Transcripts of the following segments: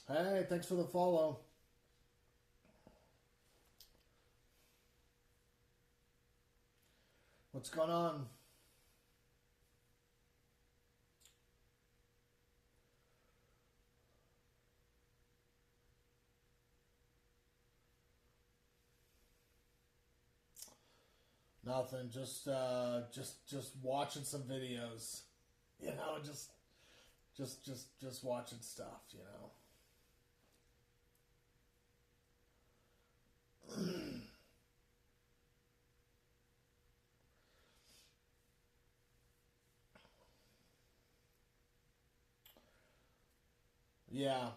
Hey, thanks for the follow. What's going on? Nothing. Just watching some videos. You know, just watching stuff. You know. Yeah.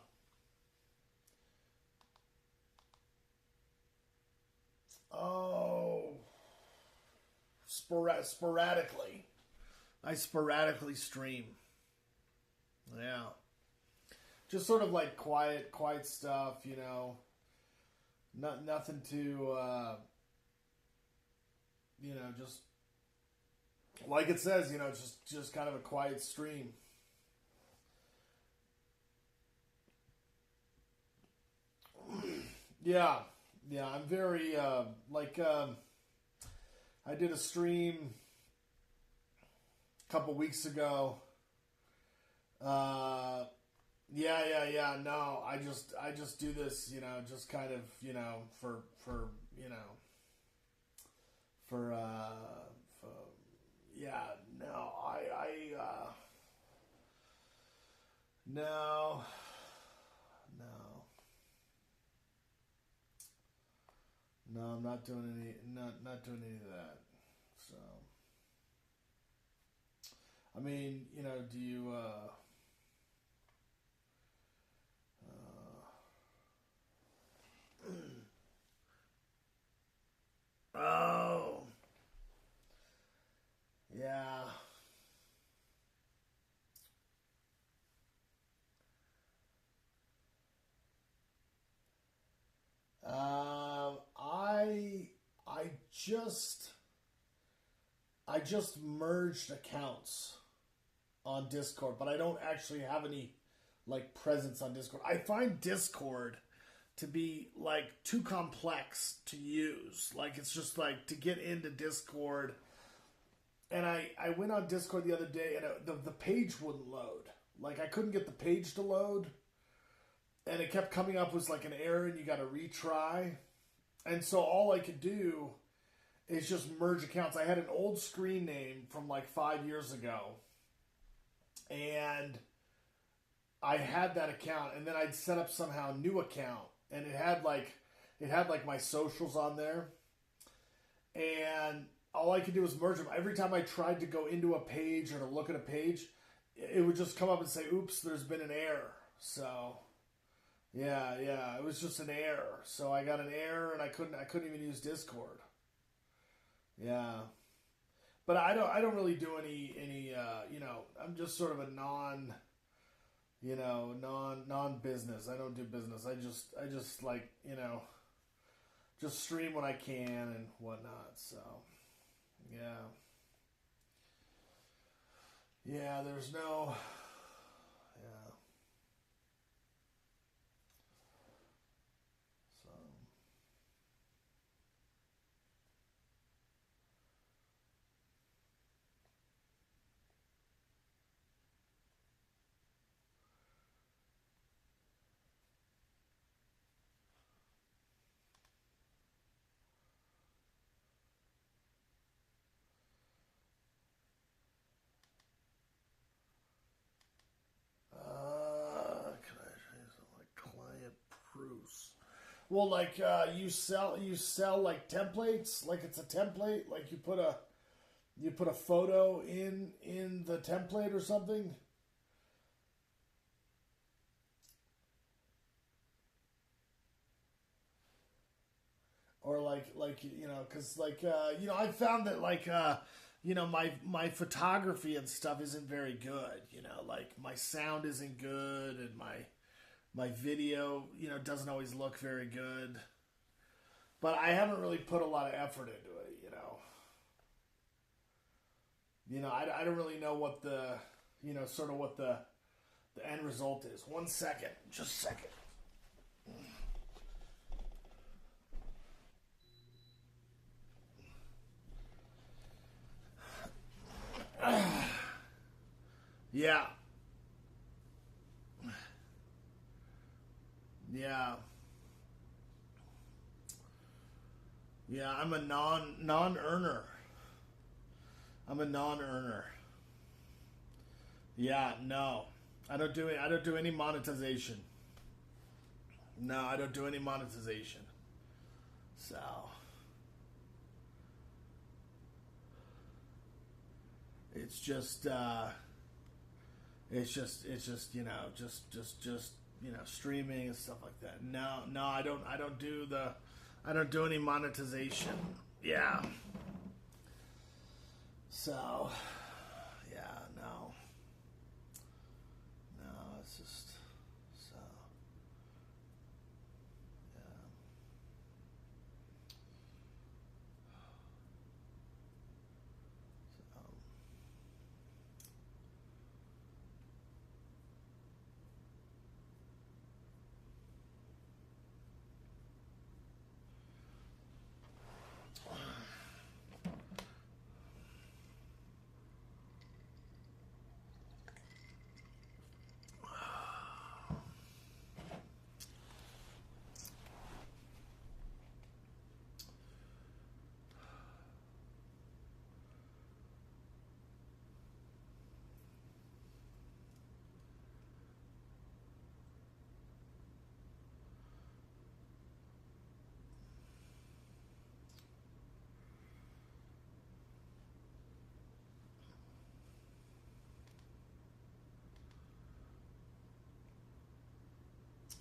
Oh, sporadically. I sporadically stream. Yeah. Just sort of like quiet stuff. You know. Nothing to. Just like it says. You know, just kind of a quiet stream. Yeah. Yeah. I'm very I did a stream a couple weeks ago. Uh, yeah. No, I just do this, just kind of, for for for yeah. No, no, no, no. I'm not doing not doing any of that. So, I mean, do you oh, yeah. I just I just merged accounts on Discord, but I don't actually have any like presence on Discord. I find Discord to be like too complex to use. Like it's just like to get into Discord. And I went on Discord the other day and the page wouldn't load. Like I couldn't get the page to load, and it kept coming up was like an error and you got to retry. And so all I could do is just merge accounts. I had an old screen name from like 5 years ago, and I had that account, and then I'd set up somehow a new account, and it had like my socials on there, and all I could do was merge them. Every time I tried to go into a page or to look at a page, it would just come up and say, "Oops, there's been an error." So yeah, it was just an error. So I got an error, and I couldn't even use Discord. Yeah, but I don't really do any I'm just sort of a non business. I don't do business. I just like just stream when I can and whatnot. So yeah, yeah. There's no yeah. So can I say something like client proofs? Well, like you sell like templates, like it's a template, like you put a photo in the template or something, or like because I found that my photography and stuff isn't very good. Like my sound isn't good, and my video doesn't always look very good. But I haven't really put a lot of effort into it. I don't really know what the sort of what the end result is. 1 second, just a second. Yeah. Yeah. Yeah, I'm a non-earner. I'm a non-earner. Yeah, no. I don't do any monetization. No, I don't do any monetization. So, it's just streaming and stuff like that. No, no, I don't do any monetization. Yeah. So, yeah, no. No, it's just so yeah. So,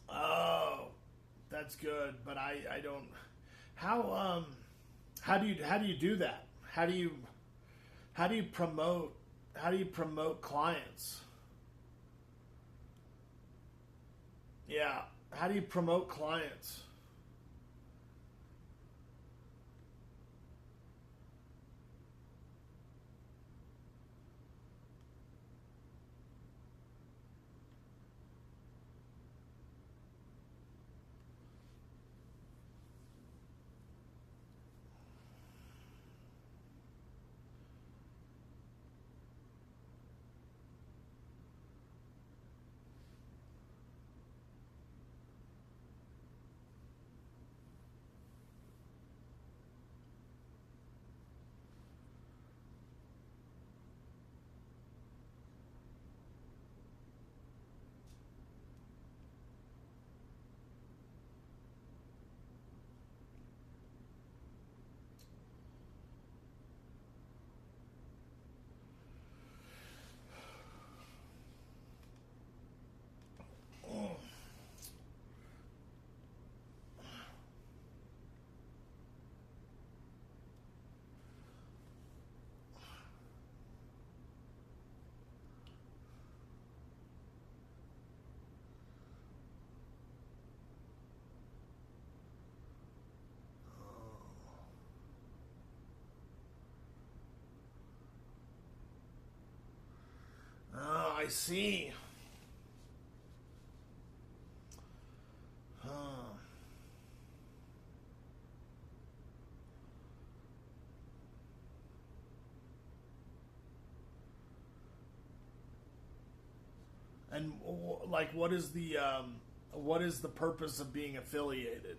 oh, that's good, but I don't. How how do you do that? How do you promote how do you promote clients? Yeah, how do you promote clients? Oh, I see. Huh. And like, what is the purpose of being affiliated?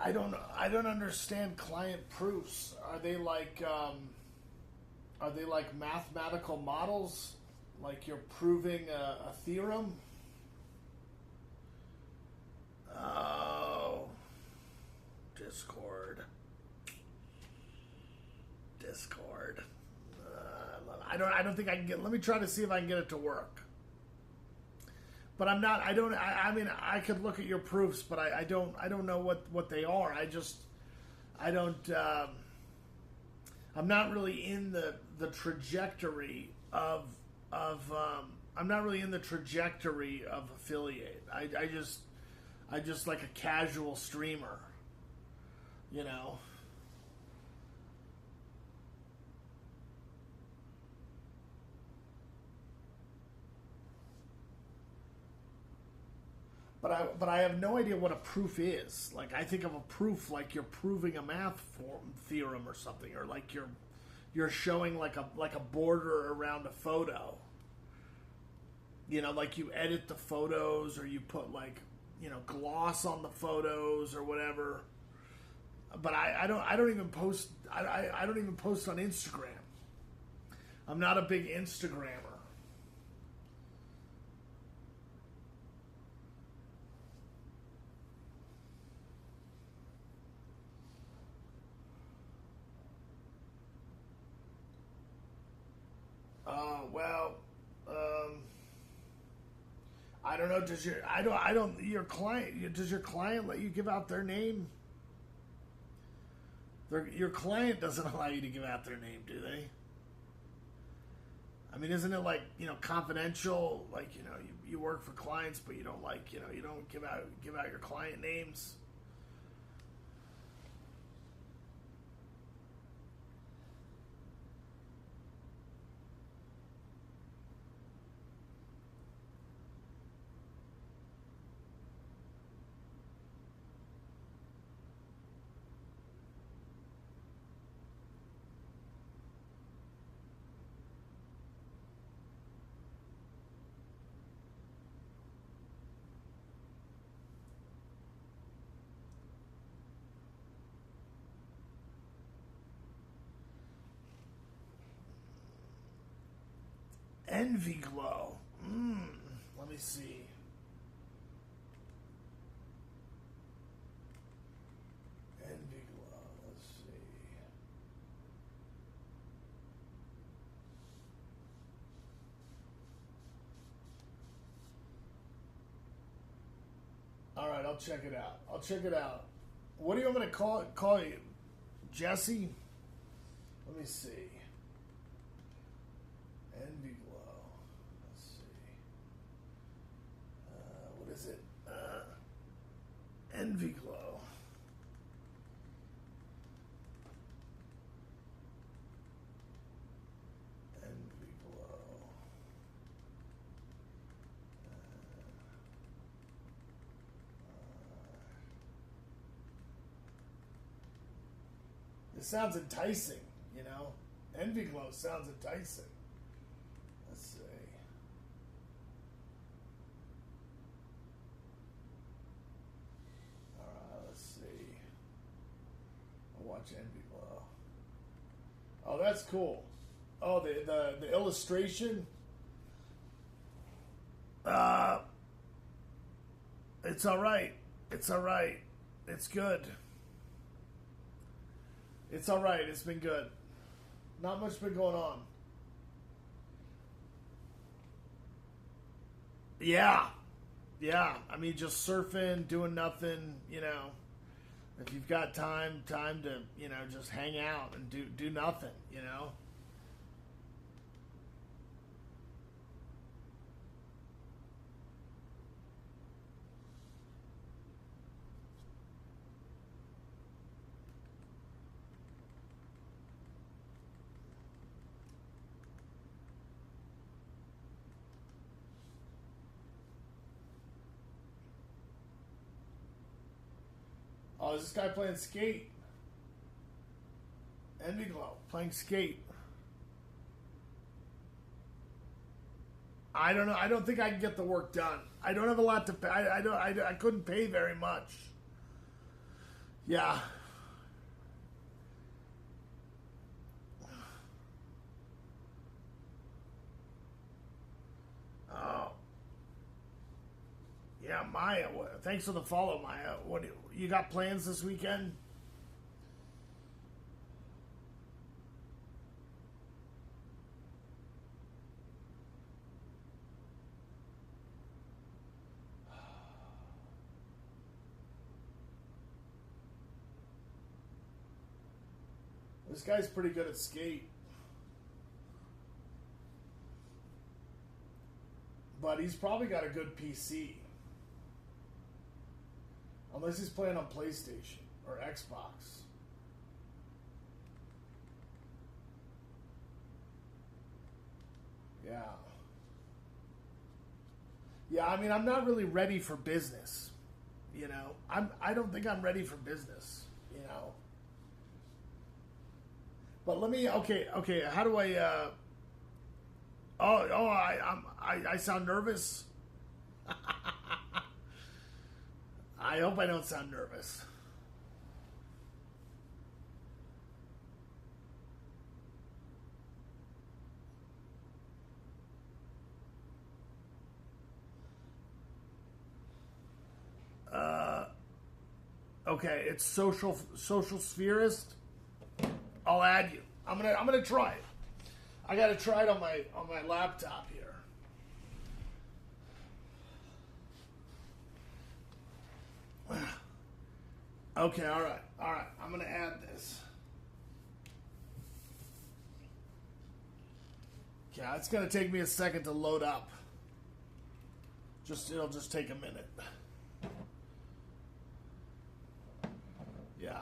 I don't understand client proofs. Are they like mathematical models? Like you're proving a theorem? Oh, Discord. I don't think I can get. Let me try to see if I can get it to work. But I'm not. I don't. I mean, I could look at your proofs, but I don't. I don't know what they are. I don't. I'm not really in the trajectory of. I'm not really in the trajectory of affiliate. I just like a casual streamer, you know. But I have no idea what a proof is. Like I think of a proof like you're proving a math theorem or something, or like you're showing like a border around a photo. You know, like you edit the photos or you put like, you know, gloss on the photos or whatever. But I don't even post I don't even post on Instagram. I'm not a big Instagrammer. Well, I don't know. Does your I don't your client does your client let you give out their name? Your client doesn't allow you to give out their name, do they? I mean, isn't it like, you know, confidential? Like, you know, you work for clients, but you don't like, you know, you don't give out your client names. Envy Glow. Let me see. Envy Glow. Let's see. All right, I'll check it out. What do you want me to call you? Jessie? Let me see. Envy Glow. Let's see. What is it? Envy Glow. Envy Glow. It sounds enticing, you know? Envy Glow sounds enticing. Let's see. Alright, let's see. I'll watch Envy Glow. Oh, that's cool. Oh, the illustration? It's alright. It's alright. It's good. It's alright. It's been good. Not much been going on. Yeah. Yeah. I mean, just surfing, doing nothing, you know. If you've got time to, you know, just hang out and do nothing, you know. Oh, is this guy playing skate? Envy Glow playing skate. I don't know. I don't think I can get the work done. I don't have a lot to pay. I couldn't pay very much. Yeah. Oh. Yeah, Maya. Thanks for the follow, Maya. What you got plans this weekend? This guy's pretty good at skate, but he's probably got a good PC. Unless he's playing on PlayStation or Xbox. Yeah. Yeah, I mean, I'm not really ready for business. You know, I don't think I'm ready for business. You know, but let me. Okay. How do I? I sound nervous. I hope I don't sound nervous. Okay, it's social spherist. I'll add you. I'm gonna try it. I gotta try it on my laptop here. Okay, all right. I'm gonna add this. Yeah, it's gonna take me a second to load up. It'll just take a minute. Yeah.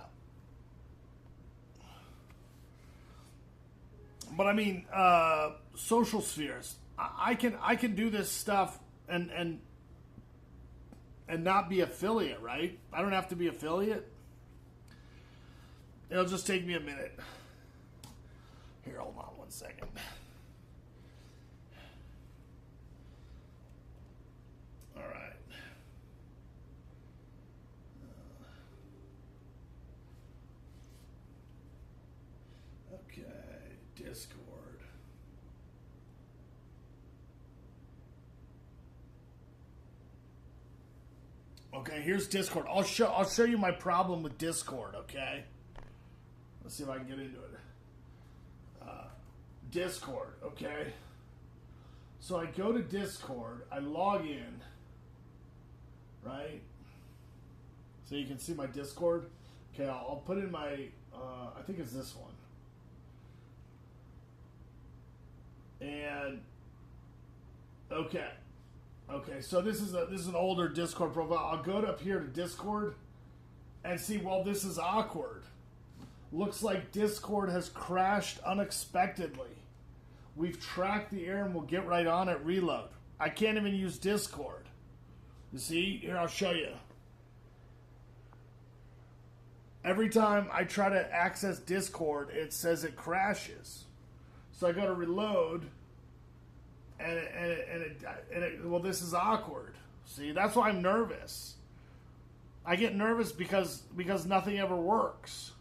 But I mean, social spheres. I can do this stuff and not be affiliate, right? I don't have to be affiliate. It'll just take me a minute. Here, hold on one second. All right. Okay, Discord. Okay, here's Discord. I'll show you my problem with Discord. Okay, let's see if I can get into it. Discord. Okay, so I go to Discord. I log in. Right. So you can see my Discord. Okay, I'll put in my. I think it's this one. And okay. So this is an older Discord profile. I'll go up here to Discord and see, well, this is awkward. Looks like Discord has crashed unexpectedly. We've tracked the error and we'll get right on it. Reload. I can't even use Discord. You see? Here, I'll show you. Every time I try to access Discord, it says it crashes. So I go to reload, well, this is awkward. See, that's why I'm nervous. I get nervous because nothing ever works.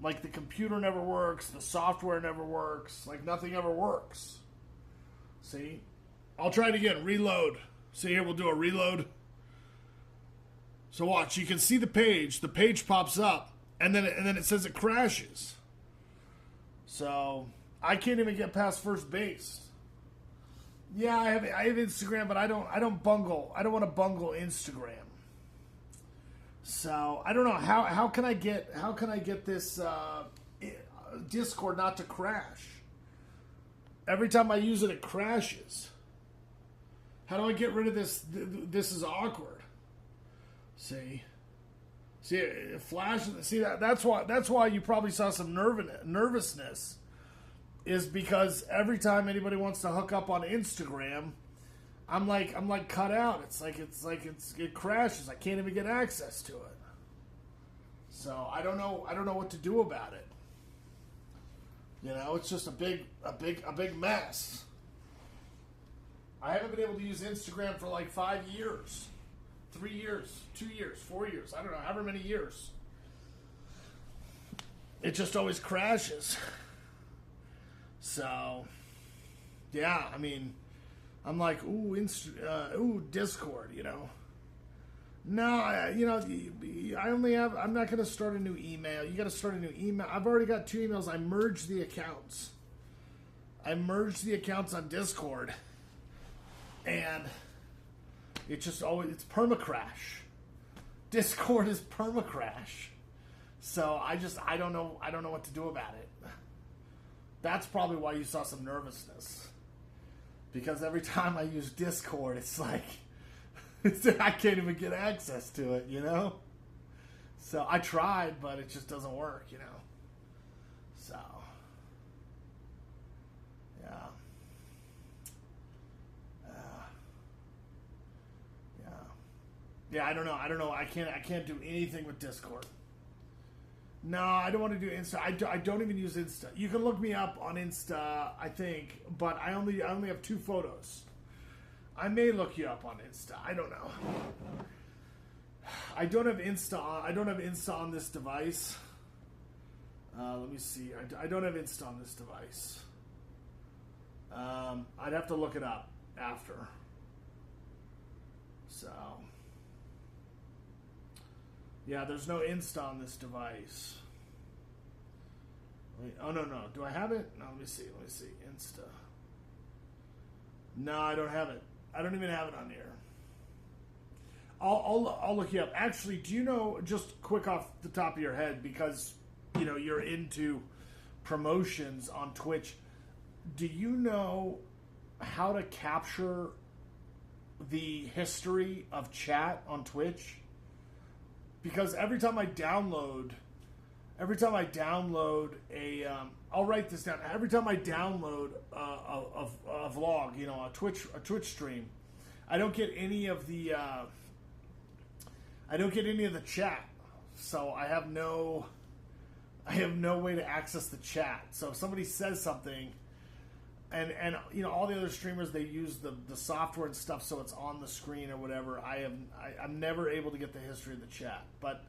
Like the computer never works, the software never works, like nothing ever works. See? I'll try it again. Reload. See here, we'll do a reload. So watch, you can see the page. The page pops up, and then it says it crashes. So I can't even get past first base. Yeah, I have Instagram, but I don't bungle. I don't want to bungle Instagram. So I don't know how can I get this Discord not to crash? Every time I use it, it crashes. How do I get rid of this? This is awkward. See, it flashes. See that's why you probably saw some nervousness. Is because every time anybody wants to hook up on Instagram, I'm like cut out. It crashes. I can't even get access to it. So I don't know what to do about it. You know, it's just a big mess. I haven't been able to use Instagram for like 5 years, 3 years, 2 years, 4 years. I don't know, however many years. it just always crashes. So, yeah, I mean, I'm like, ooh, Discord, you know. No, I'm not going to start a new email. You got to start a new email. I've already got 2 emails. I merged the accounts. On Discord. And it's permacrash. Discord is permacrash. So I don't know what to do about it. That's probably why you saw some nervousness. Because every time I use Discord, it's like I can't even get access to it, you know? So I tried, but it just doesn't work, you know? So, yeah. Yeah, I don't know. I can't do anything with Discord. No, I don't want to do Insta. I don't even use Insta. You can look me up on Insta, I think, but I only have 2 photos. I may look you up on Insta. I don't know. I don't have Insta on this device. Let me see. I don't have Insta on this device. I'd have to look it up after. So, yeah, there's no Insta on this device. Wait, oh, no. Do I have it? No, let me see. Insta. No, I don't have it. I don't even have it on here. I'll look you up. Actually, do you know, just quick off the top of your head, because, you know, you're into promotions on Twitch, do you know how to capture the history of chat on Twitch? Because every time I download a, I'll write this down. Every time I download a vlog, you know, a Twitch stream, I don't get any of the chat. So I have no way to access the chat. So if somebody says something, and you know, all the other streamers, they use the software and stuff, so it's on the screen or whatever. I'm never able to get the history of the chat, but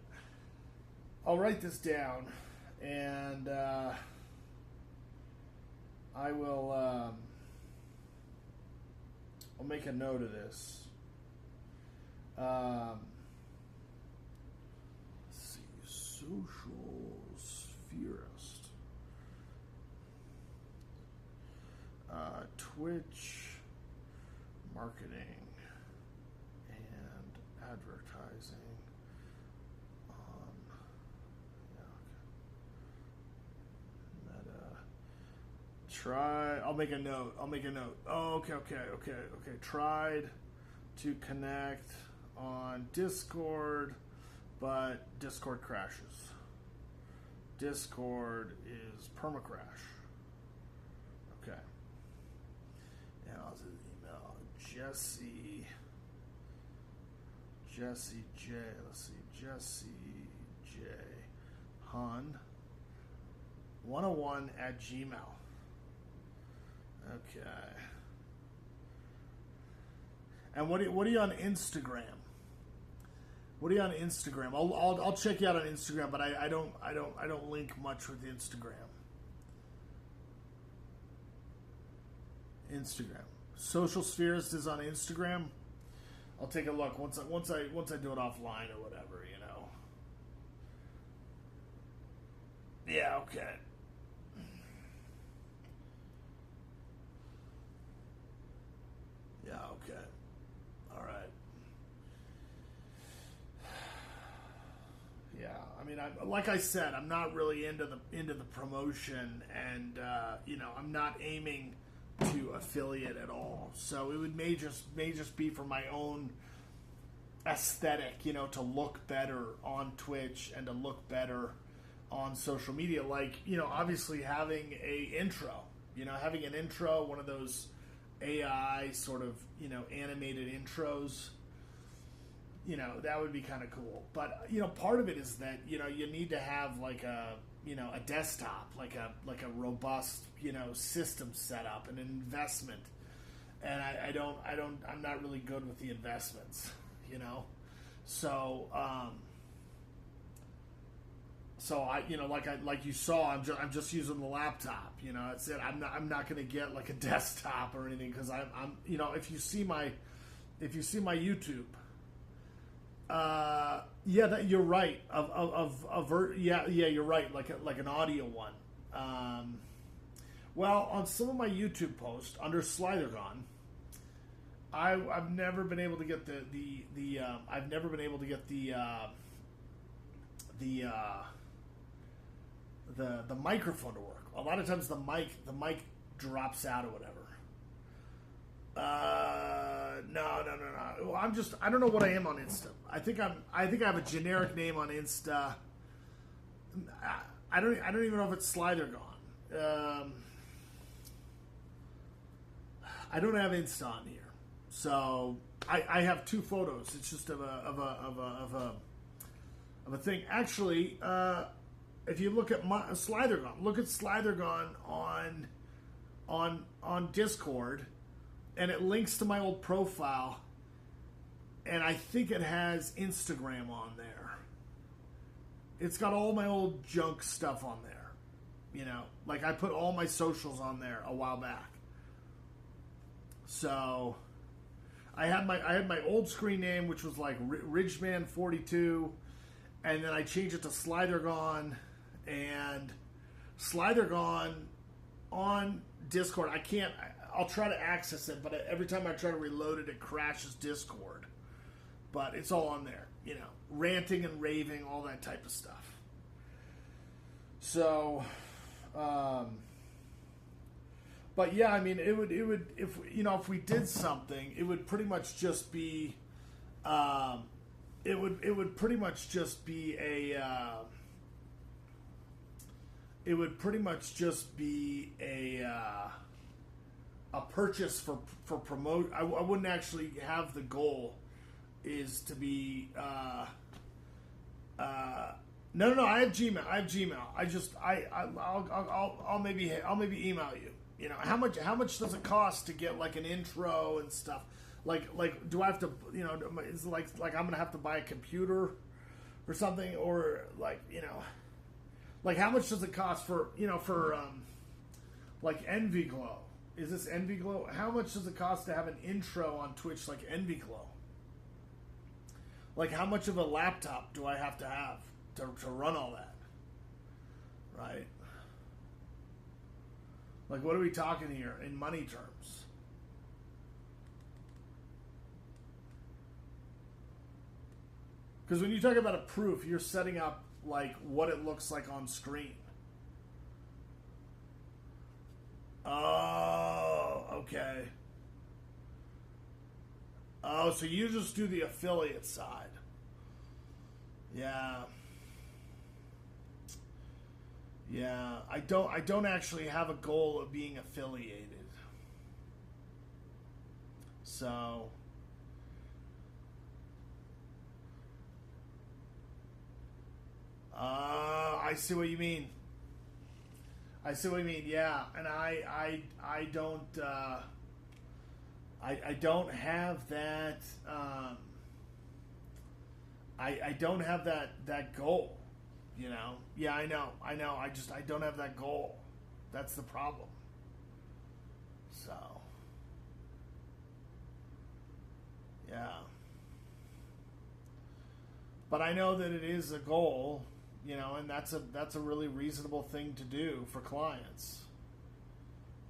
I'll write this down, and I will. I'll make a note of this. Let's see, social spherist, Twitch marketing and advertising. I'll make a note. Oh, okay. Tried to connect on Discord, but Discord crashes. Discord is permacrash. Okay. And I'll do the email. JessieJ. Let's see. JessieJ. Hun 101 at Gmail. Okay. And what are you on Instagram? I'll check you out on Instagram, but I don't link much with Instagram. Social Spherist is on Instagram. I'll take a look once I do it offline or whatever, you know. Yeah, okay. Yeah, okay. All right. Yeah, I mean, like I said, I'm not really into the promotion, and you know, I'm not aiming to affiliate at all. So it may just be for my own aesthetic, you know, to look better on Twitch and to look better on social media. Like, you know, obviously having an intro, one of those AI sort of, you know, animated intros, you know, that would be kind of cool. But, you know, part of it is that, you know, you need to have like a desktop, like a robust, you know, system set up, and an investment. And I'm not really good with the investments, you know? So So like you saw, I'm just using the laptop. That's it. I'm not going to get like a desktop or anything because I'm if you see my YouTube, you're right. You're right. Like an audio one. Well, on some of my YouTube posts under Slidergon, I've never been able to get I've never been able to get the microphone to work. A lot of times the mic drops out or whatever. No. Well, I don't know what I am on Insta. I think I have a generic name on Insta. I don't even know if it's Slidergon. I don't have Insta on here, so I have two photos. It's just of a thing. Actually, if you look at Slidergon, look at Slidergon on Discord, and it links to my old profile, and I think it has Instagram on there. It's got all my old junk stuff on there. Like I put all my socials on there a while back. So I had my old screen name, which was like Ridgeman42, and then I changed it to Slidergon, and Slidergon on Discord. I'll try to access it, but every time I try to reload it, it crashes Discord. But it's all on there, ranting and raving, all that type of stuff. So, but yeah, I mean, it would if we did something, it would pretty much just be, it would pretty much just be a purchase for promote. I wouldn't actually have the goal is to be no. I have Gmail. I'll maybe email you. How much does it cost to get like an intro and stuff? Like do I have to is it like I'm gonna have to buy a computer or something, or like how much does it cost for like Envy Glow? Is this Envy Glow? How much does it cost to have an intro on Twitch like Envy Glow? Like how much of a laptop do I have to run all that? Right? Like what are we talking here in money terms? Because when you talk about a proof, you're setting up like what it looks like on screen. Oh, okay. Oh, so you just do the affiliate side. Yeah. Yeah, I don't actually have a goal of being affiliated. So I see what you mean. Yeah, and I don't I don't have that I don't have that goal, Yeah, I know. I don't have that goal. That's the problem. So yeah. But I know that it is a goal, and that's a really reasonable thing to do for clients.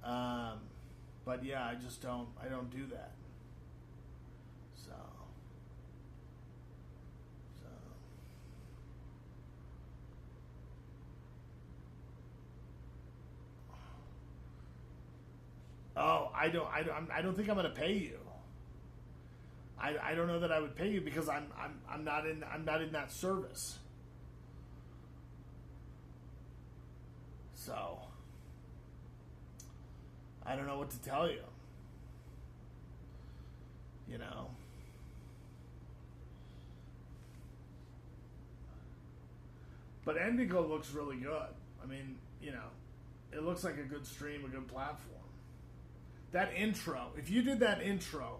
But yeah, I don't do that. So oh, I don't think I'm going to pay you. I don't know that I would pay you because I'm not in that service. So I don't know what to tell you. But Envigo looks really good. I mean, it looks like a good stream, a good platform. That intro, if you did that intro,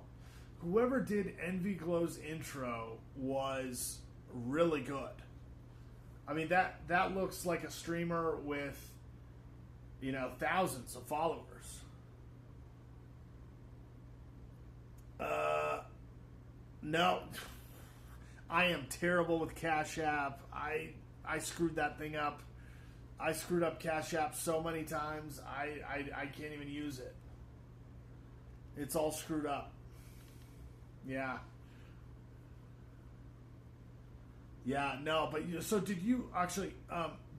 whoever did Envy Glow's intro was really good. I mean, that looks like a streamer with, thousands of followers. No. I am terrible with Cash App. I screwed that thing up. I screwed up Cash App so many times, I can't even use it. It's all screwed up. Yeah. Yeah, no, but so did you actually,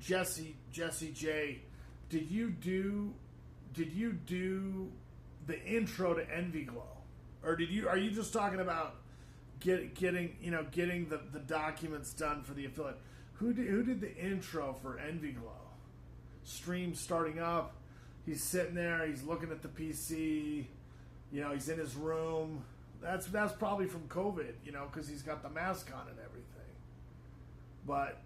JessieJ, did you do the intro to Envy Glow? Or are you just talking about getting the documents done for the affiliate? Who did the intro for Envy Glow? Stream starting up, he's sitting there, he's looking at the PC, he's in his room. That's probably from COVID, because he's got the mask on and everything. But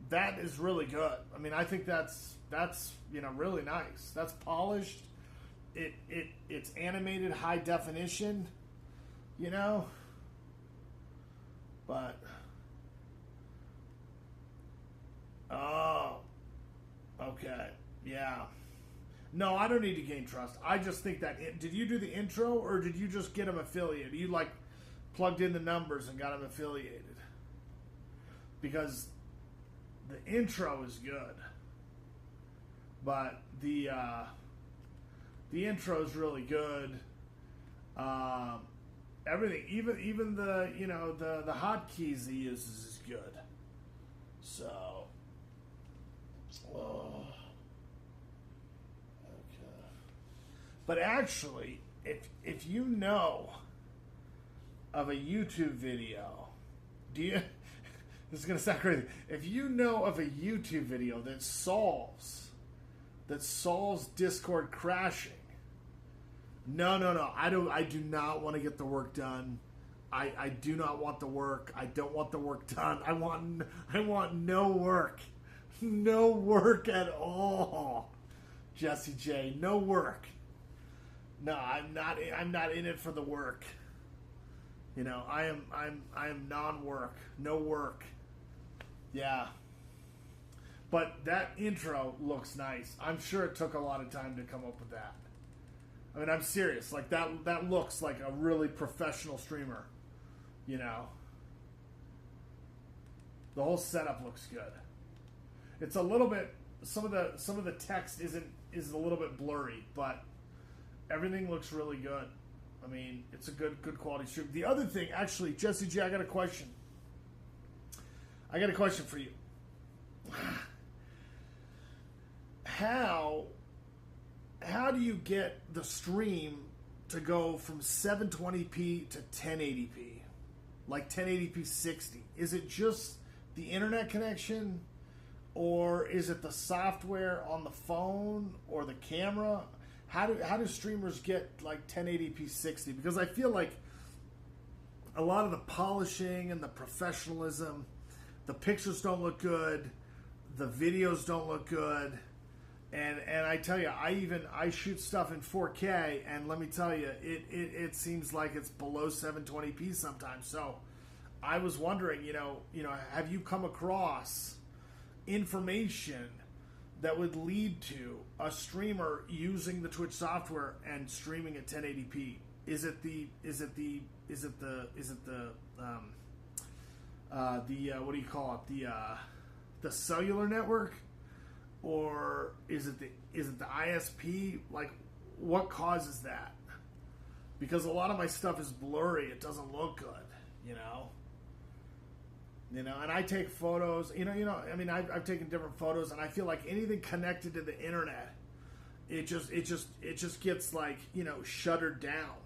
that is really good. I mean, I think that's really nice. That's polished. It's animated high definition, But oh, okay, yeah. No, I don't need to gain trust. I just think that did you do the intro or did you just get him affiliated? You plugged in the numbers and got him affiliated? Because the intro is good, but the intro is really good. Everything, even the the hotkeys he uses is good. So, okay. But actually, if you know of a YouTube video, do you? This is going to sound crazy. If you know of a YouTube video that solves Discord crashing, no. I do not want to get the work done. I do not want the work. I don't want the work done. I want no work. No work at all. JessieJ, no work. No, I'm not in it for the work. I am non-work. No work. Yeah. But that intro looks nice. I'm sure it took a lot of time to come up with that. I mean, I'm serious. Like that looks like a really professional streamer. The whole setup looks good. It's a little bit some of the text is a little bit blurry, but everything looks really good. I mean, it's a good quality stream. The other thing, actually, JessieJ, I got a question. I got a question for you. How do you get the stream to go from 720p to 1080p? Like 1080p 60? Is it just the internet connection? Or is it the software on the phone or the camera? How do streamers get like 1080p 60? Because I feel like a lot of the polishing and the professionalism, the pictures don't look good, the videos don't look good, and I tell you, I shoot stuff in 4K, and let me tell you, it seems like it's below 720p sometimes. So I was wondering, have you come across information that would lead to a streamer using the Twitch software and streaming at 1080p? Is it the what do you call it? The cellular network, or is it the ISP? Like, what causes that? Because a lot of my stuff is blurry. It doesn't look good, and I take photos, I mean, I've taken different photos, and I feel like anything connected to the internet, it just gets like, shuttered down.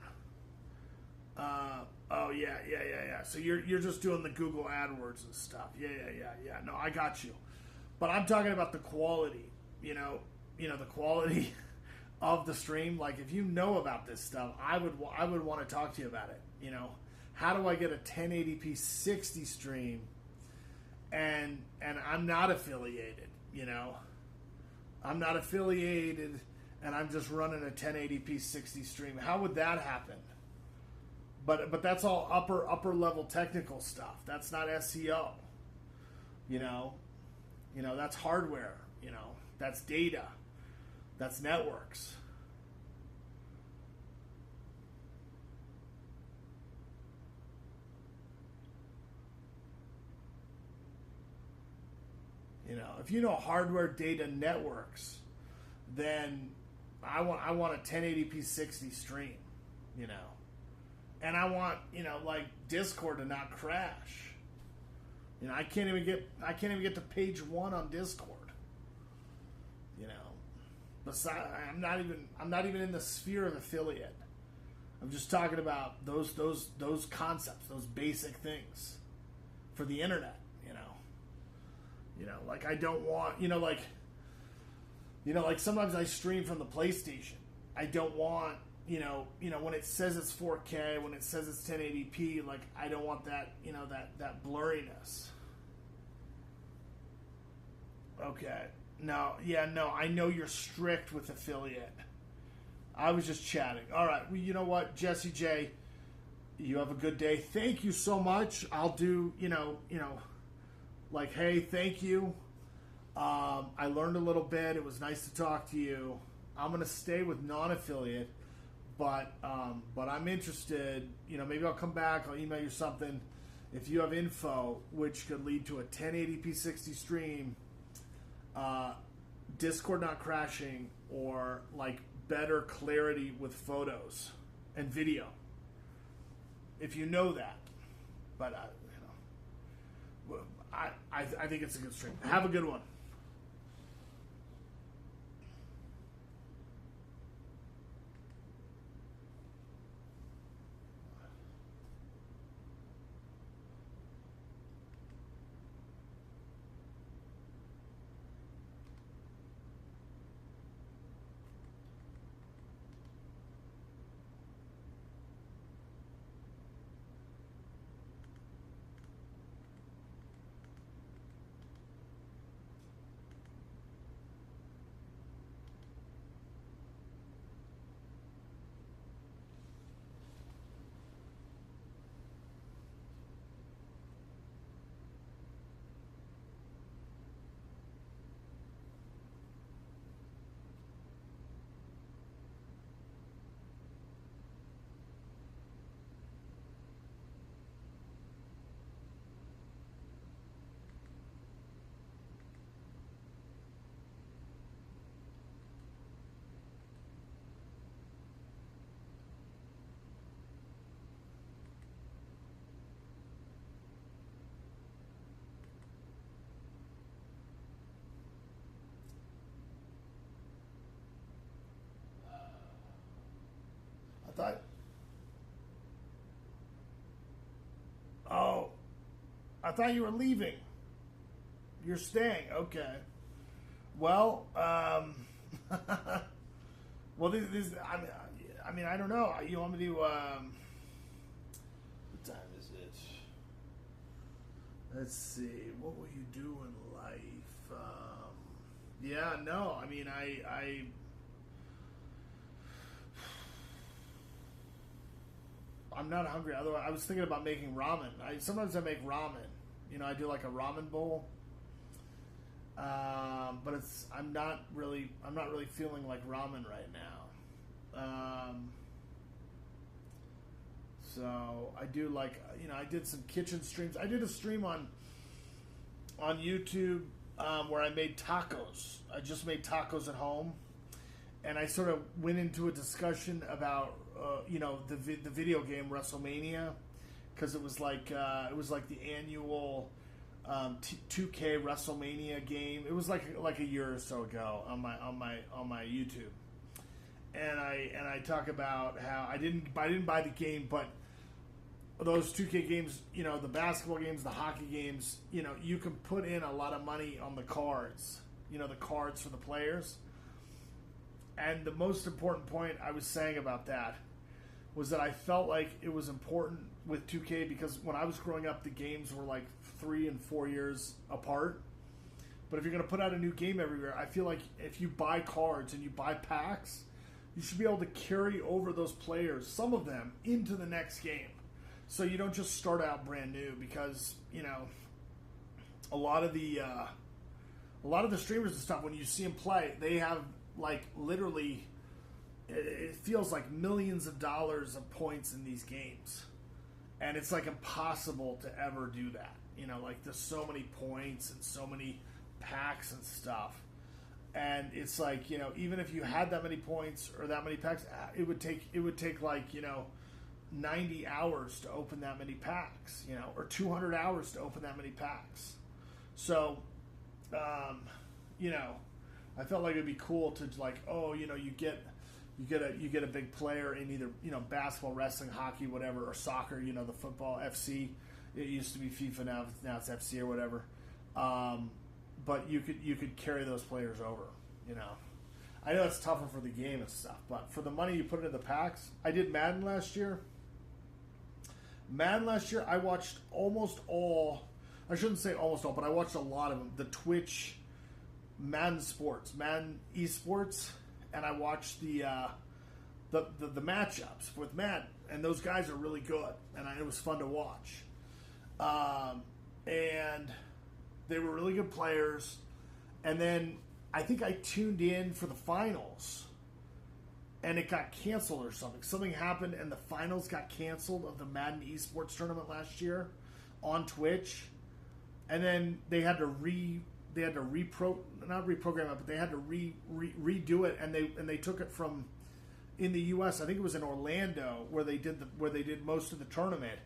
Oh yeah. So you're just doing the Google AdWords and stuff. Yeah. No, I got you. But I'm talking about the quality, the quality of the stream. Like, if you know about this stuff, I would want to talk to you about it. How do I get a 1080p 60 stream and I'm not affiliated, I'm not affiliated and I'm just running a 1080p 60 stream. How would that happen? But that's all upper level technical stuff. That's not SEO, That's hardware. That's data. That's networks. If you know hardware, data, networks, then I want a 1080p 60 stream, and I want like Discord to not crash. I can't even get to page 1 on Discord. Besides, I'm not even in the sphere of affiliate. I'm just talking about those concepts, those basic things for the internet. Like I don't want, like sometimes I stream from the PlayStation. I don't want, when it says it's 4K, when it says it's 1080p, like I don't want that, that blurriness. Okay. No, I know you're strict with affiliate. I was just chatting. All right. Well, you know what, JessieJ, you have a good day. Thank you so much. I'll do, like, hey, thank you. I learned a little bit. It was nice to talk to you. I'm gonna stay with non-affiliate, but I'm interested. Maybe I'll come back. I'll email you something if you have info which could lead to a 1080p 60 stream, Discord not crashing, or like better clarity with photos and video. If you know that, but I think it's a good stream. Have a good one. thought. Oh, I thought you were leaving. You're staying. Okay. Well, well, this I mean, I don't know. You want me to? What time is it? Let's see. What will you do in life? Yeah, no. I mean, I'm not hungry. Otherwise, I was thinking about making ramen. Sometimes I make ramen. You know, I do like a ramen bowl. But I'm not really feeling like ramen right now. So I do like, you know, I did some kitchen streams. I did a stream on YouTube where I made tacos. I just made tacos at home, and I sort of went into a discussion about you know, the video game WrestleMania, because it was like the annual 2K WrestleMania game. It was like a year or so ago on my YouTube, and I talk about how I didn't buy the game, but those 2K games, you know, the basketball games, the hockey games, you know, you can put in a lot of money on the cards, you know, the cards for the players. And the most important point I was saying about that was that I felt like it was important with 2K because when I was growing up, the games were like 3 and 4 years apart. But if you're going to put out a new game every year, I feel like if you buy cards and you buy packs, you should be able to carry over those players, some of them, into the next game. So you don't just start out brand new, because, you know, a lot of the a lot of the streamers and stuff, when you see them play, they have like literally, it feels like millions of dollars of points in these games, and it's like impossible to ever do that. You know, like there's so many points and so many packs and stuff, and it's like, you know, even if you had that many points or that many packs, it would take like, you know, 90 hours to open that many packs, you know, or 200 hours to open that many packs. So, you know, I felt like it'd be cool to like, oh, you know, you get a big player in either, you know, basketball, wrestling, hockey, whatever, or soccer. You know, the football FC. It used to be FIFA, now it's FC or whatever. But you could carry those players over. You know, I know it's tougher for the game and stuff, but for the money you put into the packs, I did Madden last year. I watched almost all. I shouldn't say almost all, but I watched a lot of them. The Twitch, Madden Esports, and I watched the matchups with Madden, and those guys are really good, and it was fun to watch. And they were really good players. And then I think I tuned in for the finals, and it got canceled or something. Something happened, and the finals got canceled of the Madden Esports tournament last year on Twitch. And then they had to reprogram it, but they had to redo it, and they took it from in the U.S. I think it was in Orlando where they did most of the tournament,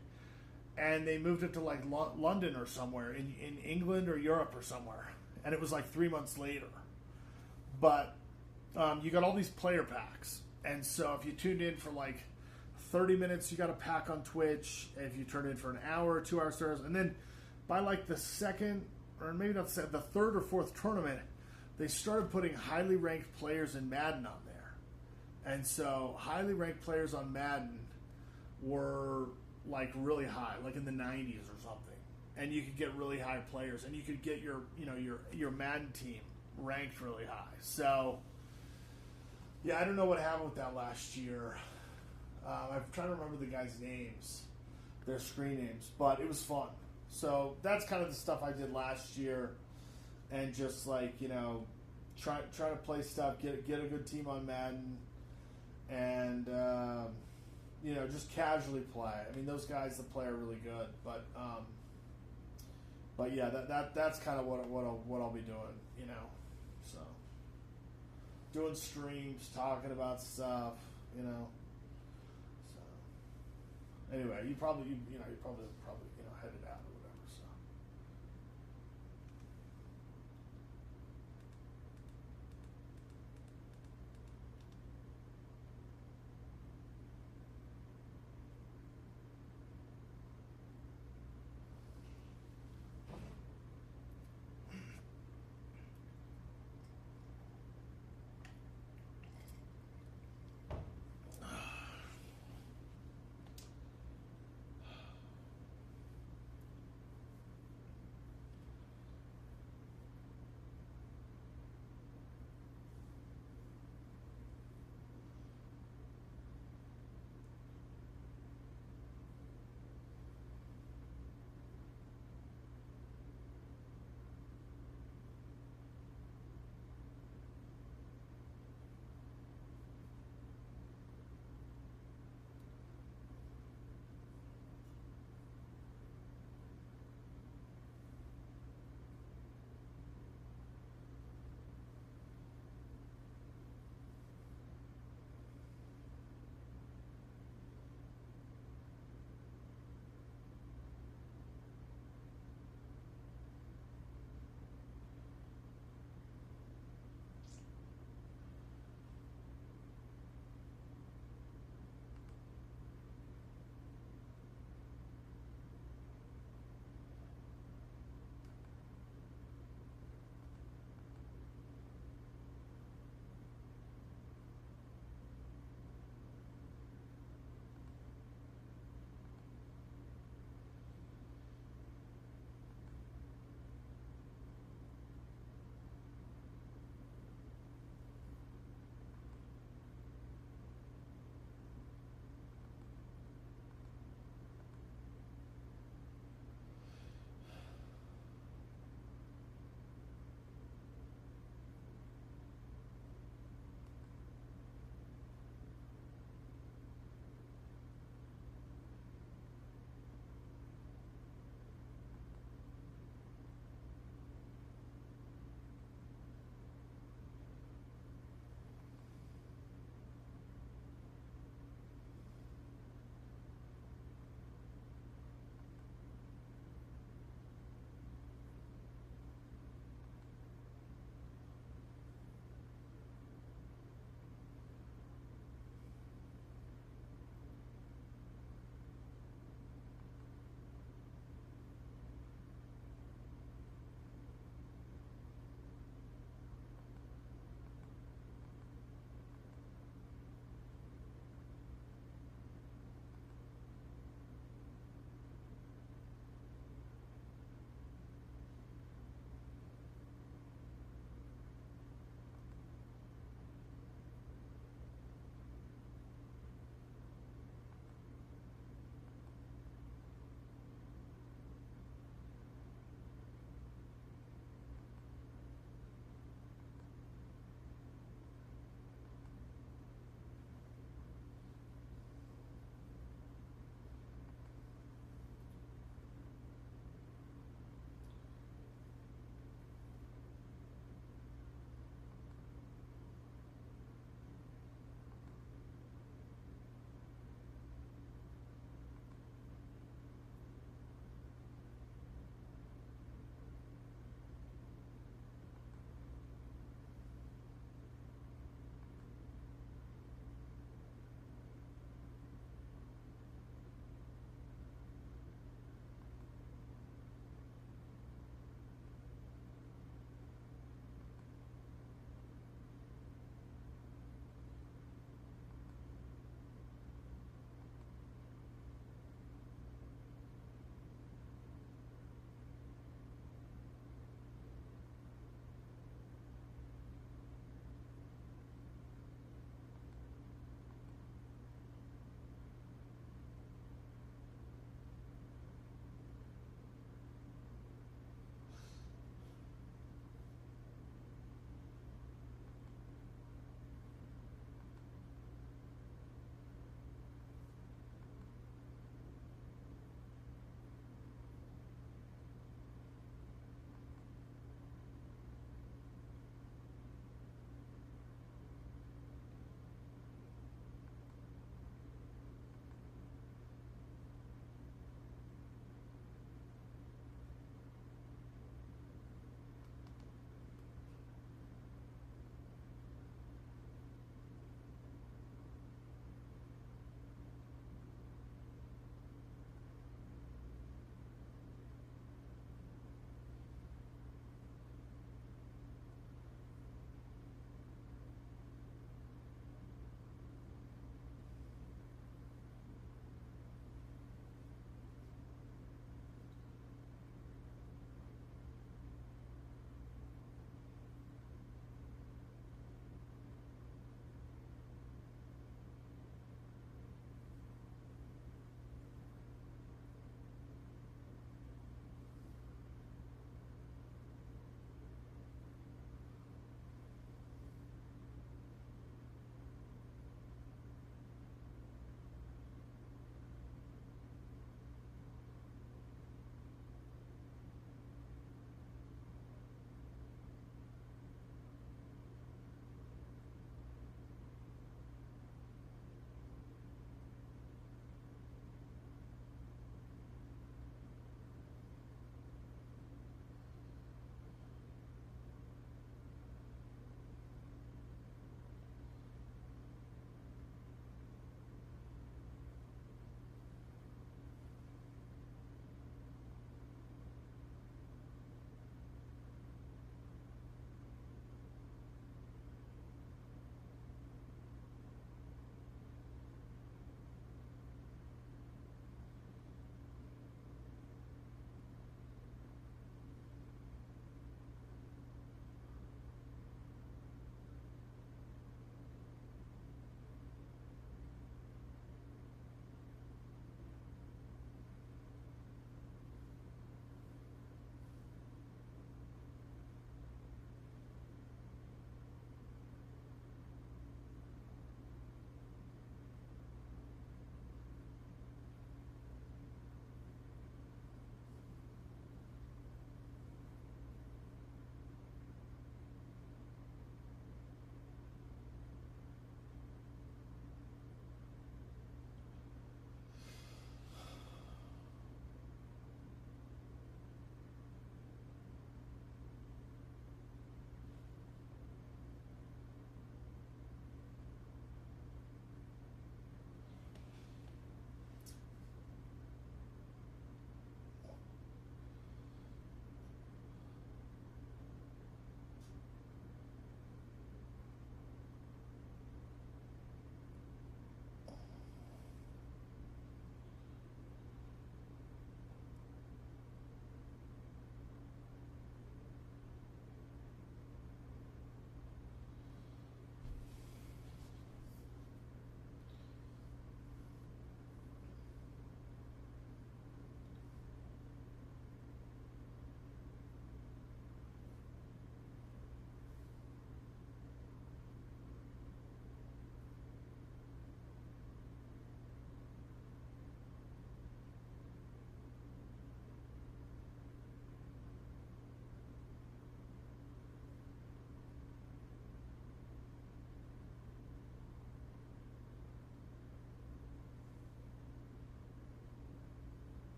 and they moved it to like London or somewhere in England or Europe or somewhere, and it was like 3 months later. But you got all these player packs, and so if you tuned in for like 30 minutes, you got a pack on Twitch. If you turned in for an hour, 2 hours, and then by like the second, or maybe not the third or fourth tournament, they started putting highly ranked players in Madden on there. And so highly ranked players on Madden were like really high, like in the 90s or something. And you could get really high players, and you could get your Madden team ranked really high. So yeah, I don't know what happened with that last year. I'm trying to remember the guys' names, their screen names, but it was fun. So that's kind of the stuff I did last year, and just like, you know, try to play stuff, get a good team on Madden, and you know, just casually play. I mean, those guys that play are really good, but yeah, that's kind of what I'll be doing, you know. So doing streams, talking about stuff, you know. So anyway, you probably headed out or whatever. So.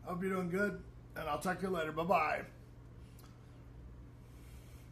Hope you're doing good, and I'll talk to you later. Bye-bye.